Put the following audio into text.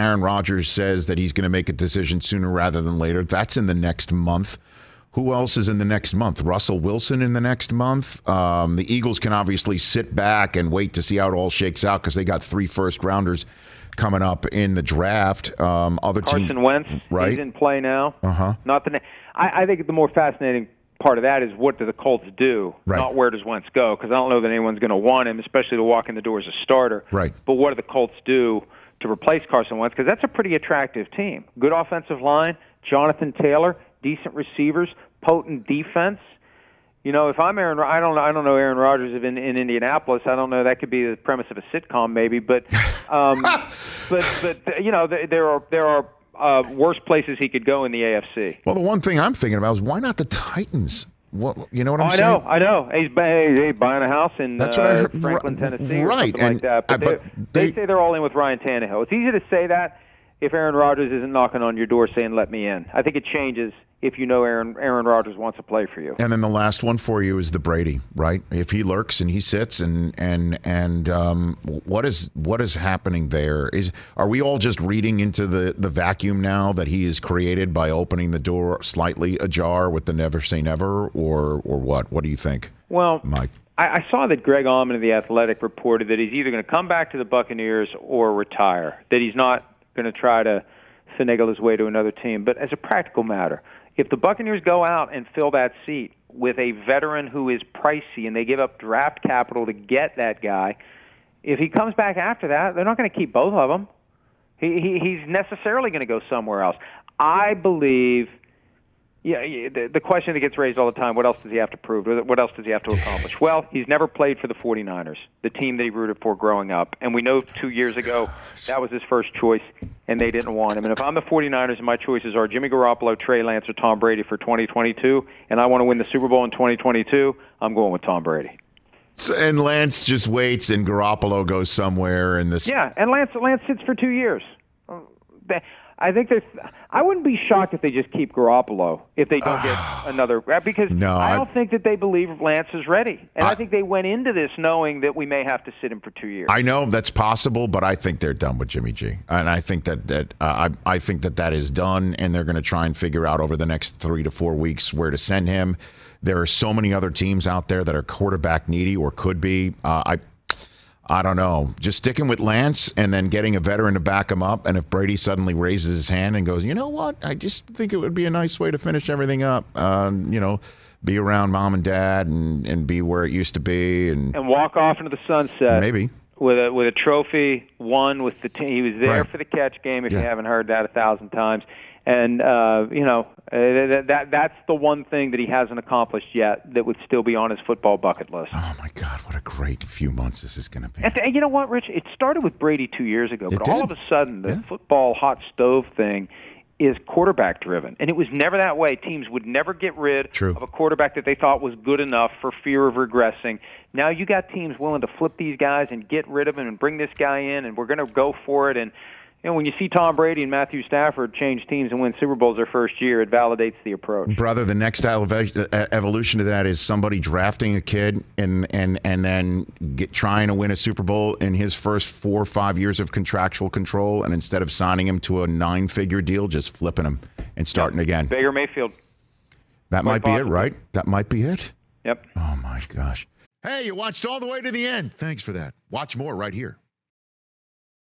Aaron Rodgers says that he's going to make a decision sooner rather than later. That's in the next month. Who else is in the next month? Russell Wilson in the next month. The Eagles can obviously sit back and wait to see how it all shakes out because they got 3 first-rounders coming up in the draft. Carson Wentz, right? He's in play now. Uh-huh. I think the more fascinating part of that is what do the Colts do, not where does Wentz go, because I don't know that anyone's going to want him, especially to walk in the door as a starter. Right. But what do the Colts do to replace Carson Wentz? Because that's a pretty attractive team. Good offensive line, Jonathan Taylor, decent receivers, potent defense. You know, if I'm Aaron, I don't know Aaron Rodgers in Indianapolis. I don't know. That could be the premise of a sitcom, maybe. But, but you know, there are worse places he could go in the AFC. Well, the one thing I'm thinking about is why not the Titans? You know what I'm saying? I know. He's buying a house in That's what I heard. Franklin, Tennessee, right? Or something like that. But they say they're all in with Ryan Tannehill. It's easy to say that if Aaron Rodgers isn't knocking on your door saying, "Let me in." I think it changes if you know Aaron Rodgers wants to play for you. And then the last one for you is the Brady, right? If he lurks and he sits and what is happening there? Are we all just reading into the vacuum now that he has created by opening the door slightly ajar with the never say never, or what? What do you think? Well, Mike. I saw that Greg Allman of The Athletic reported that he's either going to come back to the Buccaneers or retire, that he's not going to try to finagle his way to another team. But as a practical matter, if the Buccaneers go out and fill that seat with a veteran who is pricey and they give up draft capital to get that guy, if he comes back after that, they're not going to keep both of them. He's necessarily going to go somewhere else. I believe, the question that gets raised all the time, what else does he have to prove? What else does he have to accomplish? Well, he's never played for the 49ers, the team that he rooted for growing up. And we know 2 years ago that was his first choice, and they didn't want him. And if I'm the 49ers and my choices are Jimmy Garoppolo, Trey Lance, or Tom Brady for 2022, and I want to win the Super Bowl in 2022, I'm going with Tom Brady. And Lance just waits, and Garoppolo goes somewhere. And Lance sits for 2 years. I think I wouldn't be shocked if they just keep Garoppolo if they don't get another, because I don't think that they believe Lance is ready. And I think they went into this knowing that we may have to sit him for 2 years. I know that's possible, but I think they're done with Jimmy G. And I think I think that is done, and they're going to try and figure out over the next 3 to 4 weeks where to send him. There are so many other teams out there that are quarterback needy or could be. I don't know. Just sticking with Lance and then getting a veteran to back him up. And if Brady suddenly raises his hand and goes, you know what? I just think it would be a nice way to finish everything up. Be around mom and dad and be where it used to be. And walk off into the sunset. Maybe. With a trophy won with the team. He was there for the catch game, if you haven't heard that 1,000 times. And, that's the one thing that he hasn't accomplished yet that would still be on his football bucket list. Oh, my God, what a great few months this is going to be. And you know what, Rich? It started with Brady 2 years ago, but all of a sudden the football hot stove thing is quarterback-driven. And it was never that way. Teams would never get rid of a quarterback that they thought was good enough for fear of regressing. Now you got teams willing to flip these guys and get rid of him and bring this guy in, and we're going to go for it. And when you see Tom Brady and Matthew Stafford change teams and win Super Bowls their first year, it validates the approach. Brother, the next evolution of that is somebody drafting a kid and then trying to win a Super Bowl in his first 4 or 5 years of contractual control, and instead of signing him to a 9-figure deal, just flipping him and starting again. Baker Mayfield. That might be it, right? That might be it? Yep. Oh, my gosh. Hey, you watched all the way to the end. Thanks for that. Watch more right here.